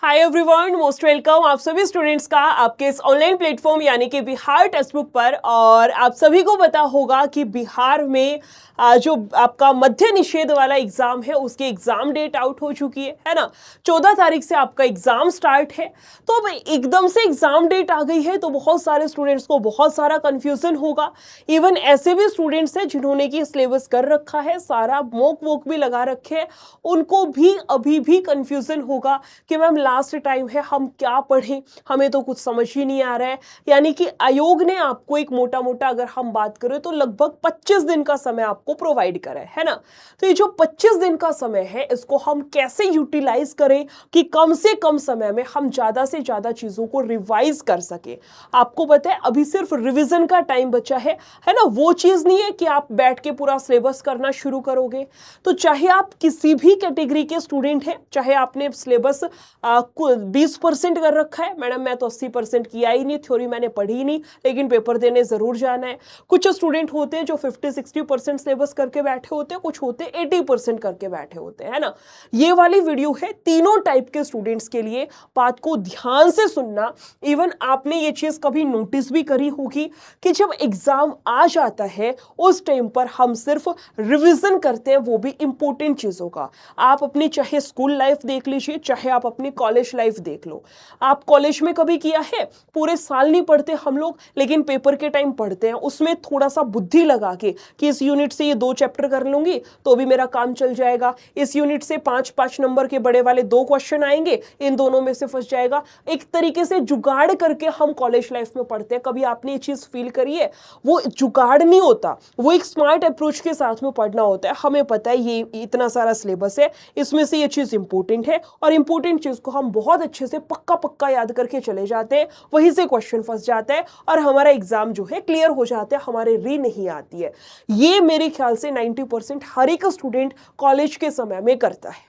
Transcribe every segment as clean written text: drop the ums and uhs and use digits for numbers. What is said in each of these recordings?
Hi everyone, most welcome आप सभी students का आपके इस ऑनलाइन प्लेटफॉर्म यानी कि बिहार टेक्स्ट बुक पर। और आप सभी को पता होगा कि बिहार में जो आपका मध्य निषेध वाला एग्जाम है उसकी एग्जाम डेट आउट हो चुकी है ना। 14 तारीख से आपका एग्जाम स्टार्ट है। तो अब एकदम से एग्जाम डेट आ गई है तो बहुत सारे स्टूडेंट्स को बहुत सारा कंफ्यूजन होगा। इवन ऐसे भी स्टूडेंट्स हैं जिन्होंने कि सिलेबस कर रखा है, सारा मॉक वॉक भी लगा रखे हैं, उनको भी अभी भी कंफ्यूजन होगा कि मैम लास्ट टाइम है, हम क्या पढ़ें, हमें तो कुछ समझ ही नहीं आ रहा है। यानी कि आयोग ने आपको एक मोटा मोटा अगर हम बात करें तो लगभग 25 दिन का समय आपको प्रोवाइड करा है ना। तो ये जो 25 दिन का समय है इसको हम कैसे यूटिलाइज करें कि कम से कम समय में हम ज्यादा से ज्यादा चीजों को रिवाइज कर सके। आपको पता है अभी सिर्फ रिवीजन का टाइम बचा है ना। वो चीज नहीं है कि आप बैठ के पूरा सिलेबस करना शुरू करोगे। तो चाहे आप किसी भी कैटेगरी के स्टूडेंट हैं, चाहे आपने सिलेबस 20% कर रखा है, मैडम मैं तो 80% किया ही नहीं, थ्योरी मैंने पढ़ी ही नहीं, लेकिन पेपर देने जरूर जाना है। कुछ स्टूडेंट होते हैं जो 50-60% सिलेबस करके बैठे होते हैं, कुछ होते हैं 80% करके बैठे होते हैं, है ना। ये वाली वीडियो है तीनों टाइप के स्टूडेंट्स के लिए। बात को ध्यान से सुनना। इवन आपने ये चीज कभी नोटिस भी करी होगी कि जब एग्जाम आ जाता है उस टाइम पर हम सिर्फ रिवीजन करते हैं, वो भी इंपॉर्टेंट चीजों का। आप अपनी चाहे स्कूल लाइफ देख लीजिए, चाहे आप अपनी कॉलेज लाइफ देख लो। आप कॉलेज में कभी किया है, पूरे साल नहीं पढ़ते हम लोग, लेकिन पेपर के टाइम पढ़ते हैं, उसमें थोड़ा सा बुद्धि लगा के कि इस यूनिट से ये 2 चैप्टर कर लूंगी तो भी मेरा काम चल जाएगा, इस यूनिट से 5-5 नंबर के बड़े वाले 2 क्वेश्चन आएंगे, इन दोनों में से फंस जाएगा। एक तरीके से जुगाड़ करके हम कॉलेज लाइफ में पढ़ते हैं। कभी आपने ये चीज फील करी है? वो जुगाड़ नहीं होता, वो एक स्मार्ट अप्रोच के साथ में पढ़ना होता है। हमें पता है ये इतना सारा सिलेबस है, इसमें से ये चीज इंपॉर्टेंट है और इंपॉर्टेंट चीज को हम बहुत अच्छे से पक्का पक्का याद करके चले जाते हैं, वहीं से क्वेश्चन फंस जाता है और हमारा एग्जाम जो है क्लियर हो जाता है, हमारे री नहीं आती है। ये मेरे ख्याल से 90% हर एक स्टूडेंट कॉलेज के समय में करता है।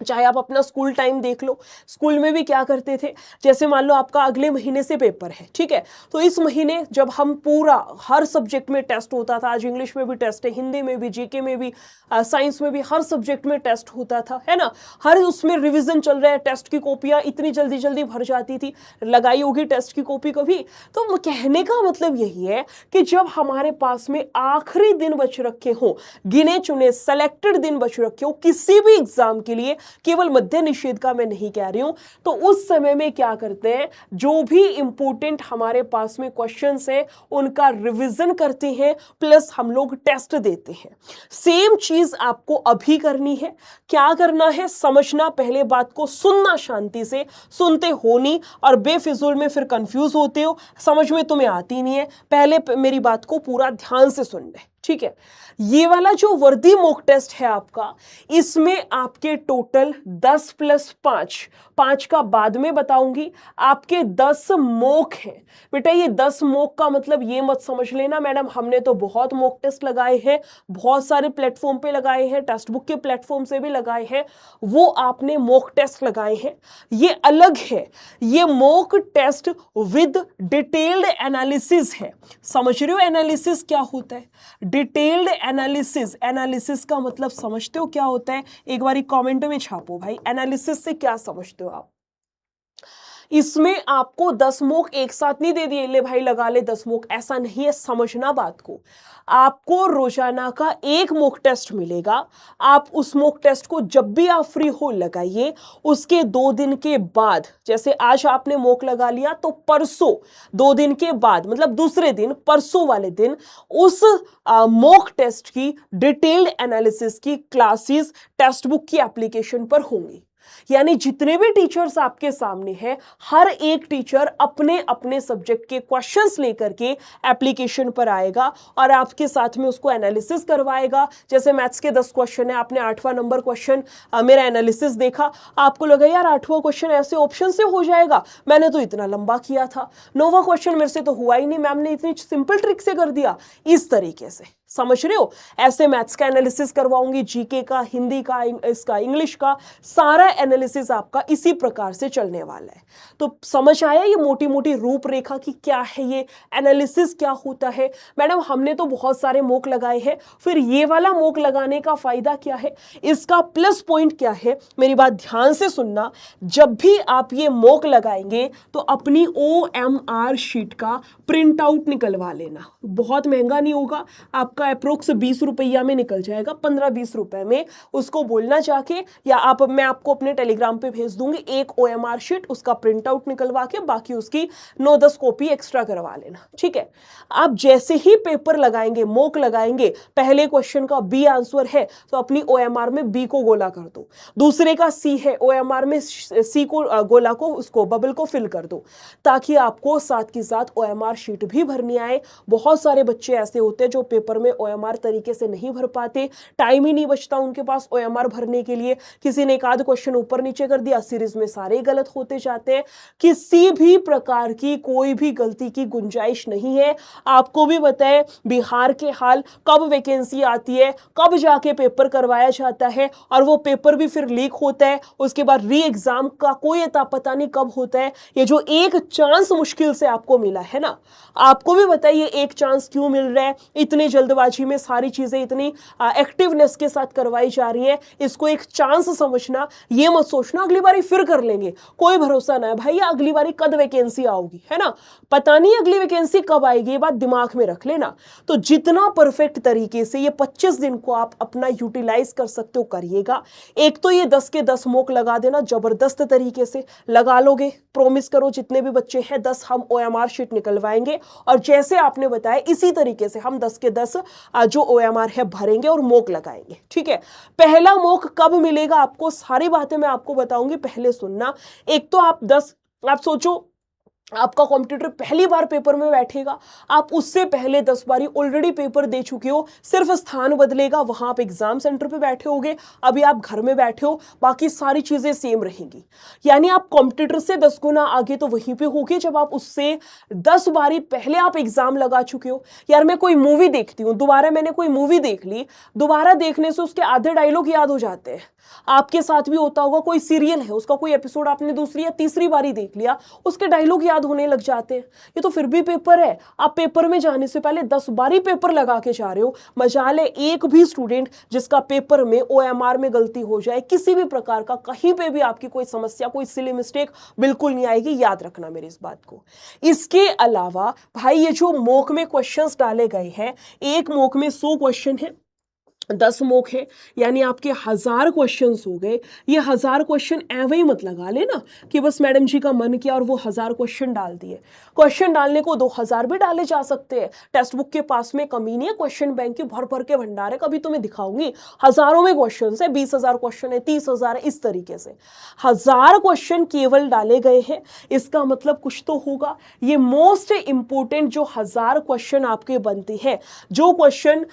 चाहे आप अपना स्कूल टाइम देख लो, स्कूल में भी क्या करते थे, जैसे मान लो आपका अगले महीने से पेपर है, ठीक है, तो इस महीने जब हम पूरा हर सब्जेक्ट में टेस्ट होता था, आज इंग्लिश में भी टेस्ट है, हिंदी में भी, जीके में भी, साइंस में भी, हर सब्जेक्ट में टेस्ट होता था, है ना। हर उसमें रिविजन चल रहा है, टेस्ट की कॉपियां इतनी जल्दी जल्दी भर जाती थी। लगाई होगी टेस्ट की कॉपी कभी? तो कहने का मतलब यही है कि जब हमारे पास में आखिरी दिन बच रखे हो, गिने चुने सेलेक्टेड दिन बच रखे हो किसी भी एग्जाम के लिए, केवल मध्य निषेध का मैं नहीं कह रही हूं, तो उस समय में क्या करते हैं, जो भी इंपॉर्टेंट हमारे पास में क्वेश्चंस है उनका रिवीजन करते हैं, प्लस हम लोग टेस्ट देते हैं। सेम चीज आपको अभी करनी है। क्या करना है, समझना, पहले बात को सुनना, शांति से सुनते हो नहीं और बेफिजूल में फिर कंफ्यूज होते हो, समझ में तुम्हें आती नहीं है। पहले मेरी बात को पूरा ध्यान से सुन ले, ठीक है। ये वाला जो वर्दी मॉक टेस्ट है आपका, इसमें आपके टोटल 10 + 5 का बाद में बताऊंगी, आपके 10 मॉक हैं। बेटा ये 10 मॉक का मतलब ये मत समझ लेना मैडम हमने तो बहुत मॉक टेस्ट लगाए हैं, बहुत सारे प्लेटफॉर्म पे लगाए हैं, टेक्स्ट बुक के प्लेटफॉर्म से भी लगाए हैं, वो आपने मॉक टेस्ट लगाए हैं, ये अलग है। ये mock test with detailed analysis है। समझ रहे हो एनालिसिस क्या होता है? डिटेल्ड एनालिसिस, एनालिसिस का मतलब समझते हो क्या होता है? एक बारी कमेंट में छापो भाई, एनालिसिस से क्या समझते हो आप। इसमें आपको 10 मॉक एक साथ नहीं दे दिए, ले भाई लगा ले 10 मॉक, ऐसा नहीं है। समझना बात को, आपको रोजाना का एक मॉक टेस्ट मिलेगा। आप उस मॉक टेस्ट को जब भी आप फ्री हो लगाइए, उसके 2 दिन के बाद, जैसे आज आपने मॉक लगा लिया तो परसों 2 दिन के बाद, मतलब दूसरे दिन, परसों वाले दिन, उस मॉक टेस्ट की डिटेल्ड एनालिसिस की क्लासेस टेक्स्ट बुक की एप्लीकेशन पर होंगी। यानी जितने भी टीचर्स आपके सामने हैं, हर एक टीचर अपने अपने सब्जेक्ट के क्वेश्चंस लेकर के एप्लीकेशन पर आएगा और आपके साथ में उसको एनालिसिस करवाएगा। जैसे मैथ्स के 10 क्वेश्चन है, आपने 8वां नंबर क्वेश्चन मेरा एनालिसिस देखा, आपको लगा यार 8वां क्वेश्चन ऐसे ऑप्शन से हो जाएगा, मैंने तो इतना लंबा किया था, 9वां क्वेश्चन मेरे से तो हुआ ही नहीं, मैम ने इतनी सिंपल ट्रिक से कर दिया, इस तरीके से। समझ रहे हो? ऐसे मैथ्स का एनालिसिस करवाऊंगी, जीके का, हिंदी का, इसका इंग्लिश का, सारा एनालिसिस आपका इसी प्रकार से चलने वाला है। तो समझ आया ये मोटी मोटी रूपरेखा की क्या है, ये एनालिसिस क्या होता है। मैडम हमने तो बहुत सारे मॉक लगाए हैं, फिर ये वाला मॉक लगाने का फायदा क्या है, इसका प्लस पॉइंट क्या है, मेरी बात ध्यान से सुनना। जब भी आप ये मॉक लगाएंगे तो अपनी OMR शीट का प्रिंट आउट निकलवा लेना। बहुत महंगा नहीं होगा, आपका अप्रोक्स 20 रुपया में निकल जाएगा, 15-20 रुपए में। उसको बोलना जाके, या मैं आपको अपने टेलीग्राम पे भेज दूंगी एक OMR शीट, उसका प्रिंट आउट निकलवा के बाकी उसकी 9-10 कॉपी एक्स्ट्रा करवा लेना, ठीक है। आप जैसे ही पेपर लगाएंगे, मॉक लगाएंगे, पहले क्वेश्चन का बी आंसर है तो अपनी OMR में बी को गोला कर दो, दूसरे का सी है, OMR में सी को गोला को, उसको बबल को फिल कर दो, ताकि आपको साथ के साथ OMR शीट भी भरनी आए। बहुत सारे बच्चे ऐसे होते हैं जो पेपर में OMR तरीके से नहीं भर पाते, टाइम ही नहीं बचता उनके पास OMR भरने के लिए। किसी ने एक आध क्वेश्चन ऊपर नीचे कर दिया, सीरीज में सारे गलत होते जाते हैं। किसी भी प्रकार की कोई भी गलती की गुंजाइश नहीं है। आपको भी बताए बिहार के हाल, कब वैकेंसी आती है, कब जाके पेपर करवाया जाता है, और वो पेपर भी फिर लीक होता है, उसके बाद री एग्जाम का कोई अता पता नहीं कब होता है। ये जो एक चांस मुश्किल से आपको मिला है ना, आपको भी बताइए एक चांस क्यों मिल रहा है, इतनी जल्दबाजी में सारी चीजें इतनी एक्टिवनेस के साथ करवाई जा रही है, इसको एक चांस समझना। ये मत सोचना अगली बारी फिर कर लेंगे, कोई भरोसा ना है भाई, अगली बारी कद वैकेंसी आओगी, है ना, पता नहीं अगली वैकेंसी कब आएगी, ये बात दिमाग में रख लेना। तो जितना परफेक्ट तरीके से ये 25 दिन को आप अपना यूटिलाइज कर सकते हो करिएगा। एक तो ये 10 के 10 मॉक लगा देना, जबरदस्त तरीके से लगा लोगे, प्रॉमिस करो जितने भी बच्चे हैं 10 हम OMR शीट निकलवाएंगे, और जैसे आपने बताया इसी तरीके से हम 10 के 10 जो OMR है भरेंगे और मॉक लगाएंगे, ठीक है। पहला मॉक कब मिलेगा आपको, सारी बातें मैं आपको बताऊंगी, पहले सुनना। एक तो आप सोचो आपका कॉम्पिटिटर पहली बार पेपर में बैठेगा, आप उससे पहले 10 बारी ऑलरेडी पेपर दे चुके हो, सिर्फ स्थान बदलेगा, वहां आप एग्जाम सेंटर पे बैठे होगे, अभी आप घर में बैठे हो, बाकी सारी चीजें सेम रहेंगी। यानी आप कॉम्पिटिटर से 10 गुना आगे तो वहीं पे होगे जब आप उससे 10 बारी पहले आप एग्जाम लगा चुके हो। यार मैं कोई मूवी देखती हूँ, दोबारा मैंने कोई मूवी देख ली, दोबारा देखने से उसके आधे डायलॉग याद हो जाते हैं। आपके साथ भी होता होगा, कोई सीरियल है उसका कोई एपिसोड आपने दूसरी या तीसरी बारी देख लिया, उसके डायलॉग याद होने लग जाते हैं। ये तो फिर भी पेपर है, आप पेपर में जाने से पहले 10 बारी पेपर लगा के जा रहे हो। मजाल है एक भी स्टूडेंट जिसका पेपर में OMR में गलती हो जाए, किसी भी प्रकार का कहीं पे भी आपकी कोई समस्या, कोई सिली मिस्टेक बिल्कुल नहीं आएगी, याद रखना मेरी इस बात को। इसके अलावा भाई ये जो मॉक में क्वेश्चंस डाले गए हैं, एक मॉक में 100 क्वेश्चन है, 10 मॉक है, यानी आपके 1000 क्वेश्चंस हो गए। ये 1000 क्वेश्चन ऐवे ही मत लगा लेना कि बस मैडम जी का मन किया और वो 1000 क्वेश्चन डाल दिए। क्वेश्चन डालने को 2000 भी डाले जा सकते हैं, टेक्स्ट बुक के पास में कमी नहीं है, क्वेश्चन बैंक की भर भर के भंडार है, कभी तुम्हें दिखाऊंगी। हजारों में क्वेश्चन है, 20,000 क्वेश्चन है, 30,000 है, इस तरीके से 1000 क्वेश्चन केवल डाले गए हैं। इसका मतलब कुछ तो होगा। ये मोस्ट इंपोर्टेंट जो 1000 क्वेश्चन आपके बनते हैं, जो क्वेश्चन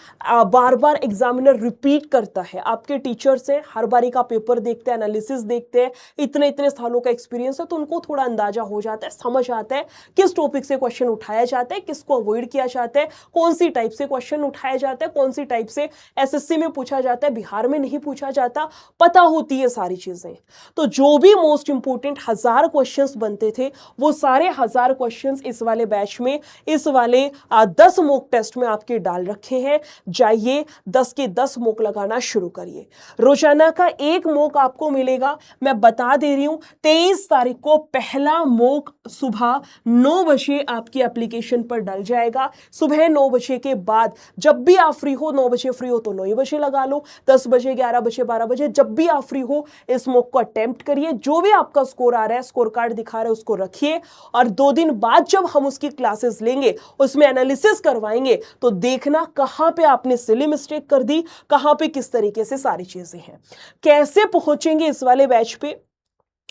बार बार एग्जामिनर रिपीट करता है, आपके टीचर से हर बारी का पेपर देखते हैं, एनालिसिस देखते हैं, इतने इतने सालों का एक्सपीरियंस है, तो उनको थोड़ा अंदाजा हो जाता है, समझ आता है किस टॉपिक से क्वेश्चन उठाया जाता है, किसको अवॉइड किया जाता है, कौन सी टाइप से क्वेश्चन उठाया जाता है, कौन सी टाइप से SSC में पूछा जाता है, बिहार में नहीं पूछा जाता, पता होती है सारी चीजें। तो जो भी मोस्ट इंपोर्टेंट 1000 क्वेश्चंस बनते थे, वो सारे 1000 क्वेश्चंस इस वाले बैच में, इस वाले 10 मॉक टेस्ट में आपके डाल रखे हैं। जाइए 10 के 10 मॉक लगाना शुरू करिए। रोजाना का एक मॉक आपको मिलेगा, मैं बता दे रही हूं, 23 तारीख को पहला मॉक सुबह 9 बजे आपकी एप्लीकेशन पर डल जाएगा। सुबह 9 बजे के बाद जब भी आप फ्री हो, 9 बजे फ्री हो तो 9 ही बजे लगा लो, 10 बजे, 11 बजे, 12 बजे, जब भी आप फ्री हो इस मॉक को अटेम्प्ट करिए। जो भी आपका स्कोर आ रहा है, स्कोर कार्ड दिखा रहा है, उसको रखिए, और 2 दिन बाद जब हम उसकी क्लासेस लेंगे, उसमें एनालिसिस करवाएंगे, तो देखना कहां पे आपने सिली मिस्टेक कर दी, कहां पे किस तरीके से सारी चीजें हैं। कैसे पहुंचेंगे इस वाले बैच पे,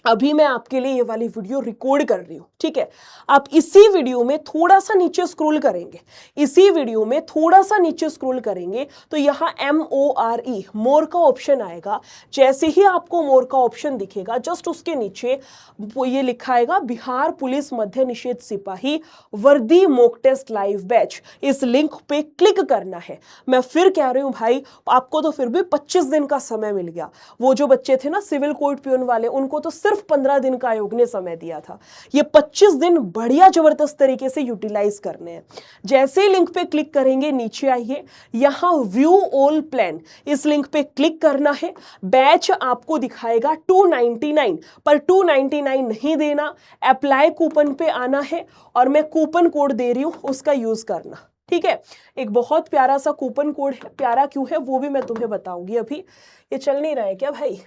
अभी मैं आपके लिए ये वाली वीडियो रिकॉर्ड कर रही हूं, ठीक है। आप इसी वीडियो में थोड़ा सा नीचे स्क्रॉल करेंगे, इसी वीडियो में थोड़ा सा नीचे स्क्रॉल करेंगे तो यहां MORE मोर का ऑप्शन आएगा। जैसे ही आपको मोर का ऑप्शन दिखेगा, जस्ट उसके नीचे वो ये लिखा आएगा बिहार पुलिस मध्य निषेध सिपाही वर्दी मॉक टेस्ट लाइव बैच। इस लिंक पे क्लिक करना है। मैं फिर कह रही हूं भाई, आपको तो फिर भी 25 दिन का समय मिल गया। वो जो बच्चे थे ना सिविल कोर्ट पियून वाले, उनको तो सिर्फ 15 दिन का आयोग ने समय दिया था। ये 25 दिन बढ़िया जबरदस्त तरीके से यूटिलाइज करने हैं। जैसे ही लिंक पे क्लिक करेंगे, नीचे आइए, यहां व्यू ऑल प्लान, इस लिंक पे क्लिक करना है। बैच आपको दिखाएगा 299, पर 299 नहीं देना, अप्लाई कूपन पे आना है और मैं कूपन कोड दे रही हूं, उसका यूज करना, ठीक है। एक बहुत प्यारा सा कूपन कोड है, प्यारा क्यों है वो भी मैं तुम्हें बताऊंगी। अभी ये चल नहीं रहा है क्या भाई?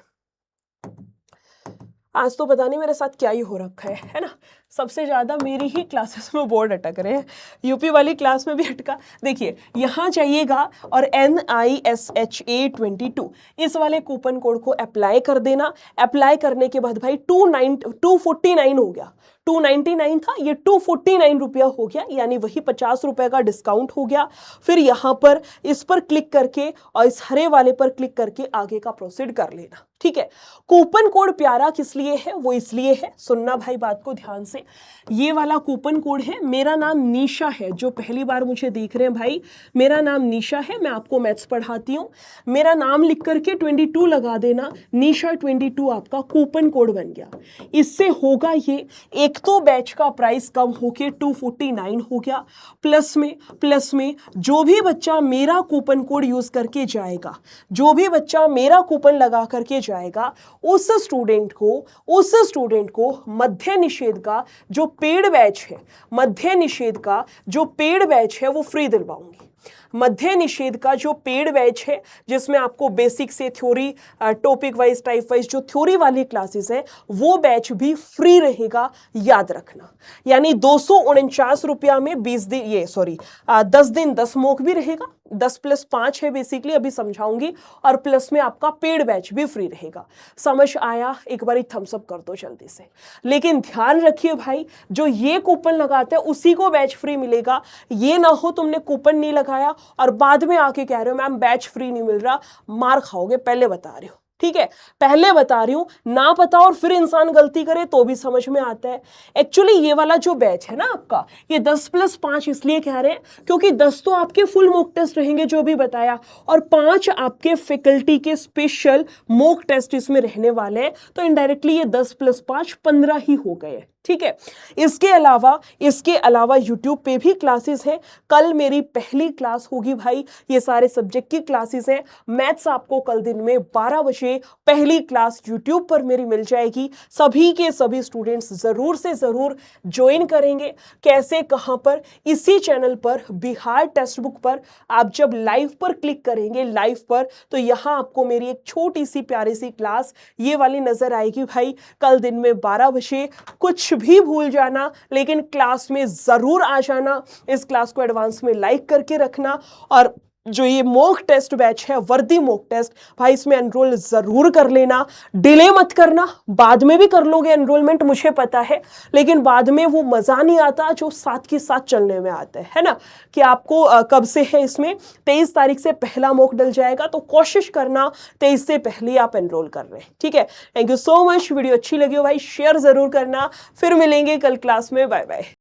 आज तो पता नहीं मेरे साथ क्या ही हो रखा है ना। सबसे ज्यादा मेरी ही क्लासेस में बोर्ड अटक रहे हैं, यूपी वाली क्लास में भी अटका। देखिए यहाँ जाइएगा और NISHA22 इस वाले कूपन कोड को अप्लाई कर देना। अप्लाई करने के बाद भाई 249 हो गया, 299 था, ये 249 रुपया हो गया, यानी वही 50 रुपए का डिस्काउंट हो गया। फिर यहाँ पर इस पर क्लिक करके और इस हरे वाले पर क्लिक करके आगे का प्रोसीड कर लेना, ठीक है। कूपन कोड प्यारा किस लिए है? वो इसलिए है, सुनना भाई बात को ध्यान से। ये वाला कूपन कोड है, मेरा नाम निशा है, जो पहली बार मुझे देख रहे हैं भाई, मेरा नाम निशा है, मैं आपको मैथ्स पढ़ाती हूँ। मेरा नाम लिख करके 22 लगा देना, निशा 22 आपका कूपन कोड बन गया। इससे होगा ये, एक तो बैच का प्राइस कम होके 249 हो गया, प्लस में जो भी बच्चा मेरा कूपन कोड यूज करके जाएगा, जो भी बच्चा मेरा कूपन लगा करके जाएगा, उस स्टूडेंट को मध्य निषेध का जो पेड बैच है, मध्य निषेध का जो पेड बैच है वो फ्री दिलवाऊंगी। मध्य निषेध का जो पेड बैच है, जिसमें आपको बेसिक से theory, topic wise, type wise जो थ्योरी वाली क्लासेस है, वो बैच भी फ्री रहेगा, याद रखना। यानी 249 रुपया में 10 दिन 10 मॉक भी रहेगा, 10 + 5 है बेसिकली, अभी समझाऊंगी, और प्लस में आपका पेड बैच भी फ्री रहेगा। समझ आया? एक बार थम्स अप कर दो जल्दी से। लेकिन ध्यान रखिए भाई, जो ये कूपन लगाते हैं उसी को बैच फ्री मिलेगा। ये ना हो तुमने कूपन नहीं लगाया और बाद में आके कह रहे हो मैम बैच फ्री नहीं मिल रहा, मार खाओगे। पहले बता रहे हो, ठीक है, पहले बता रही हूं, ना पता और फिर इंसान गलती करे तो भी समझ में आता है। एक्चुअली ये वाला जो बैच है ना आपका, ये 10 + 5 इसलिए कह रहे हैं क्योंकि 10 तो आपके फुल मॉक टेस्ट रहेंगे जो भी बताया, और 5 आपके फैकल्टी के स्पेशल मॉक टेस्ट इसमें रहने वाले हैं। तो इनडायरेक्टली ये 10 + 5 15 ही हो गए, ठीक है। इसके अलावा YouTube पे भी क्लासेस हैं। कल मेरी पहली क्लास होगी भाई, ये सारे सब्जेक्ट की क्लासेस हैं। मैथ्स आपको कल दिन में 12 बजे पहली क्लास YouTube पर मेरी मिल जाएगी। सभी के सभी स्टूडेंट्स जरूर से जरूर ज्वाइन करेंगे। कैसे, कहां पर? इसी चैनल पर बिहार टेक्स्ट बुक पर आप जब लाइव पर क्लिक करेंगे, लाइव पर, तो यहां आपको मेरी एक छोटी सी प्यारी सी क्लास ये वाली नजर आएगी भाई, कल दिन में 12 बजे। कुछ भी भूल जाना, लेकिन क्लास में जरूर आ जाना। इस क्लास को एडवांस में लाइक करके रखना। और जो ये मॉक टेस्ट बैच है, वर्दी मॉक टेस्ट, भाई इसमें एनरोल जरूर कर लेना, डिले मत करना। बाद में भी कर लोगे एनरोलमेंट, मुझे पता है, लेकिन बाद में वो मजा नहीं आता जो साथ के साथ चलने में आता है ना। कि आपको कब से है, इसमें 23 तारीख से पहला मॉक डल जाएगा, तो कोशिश करना 23 से पहले आप एनरोल कर रहे हैं, ठीक है। Thank you so much. Video अच्छी लगी हो भाई शेयर जरूर करना। फिर मिलेंगे कल क्लास में, बाय बाय।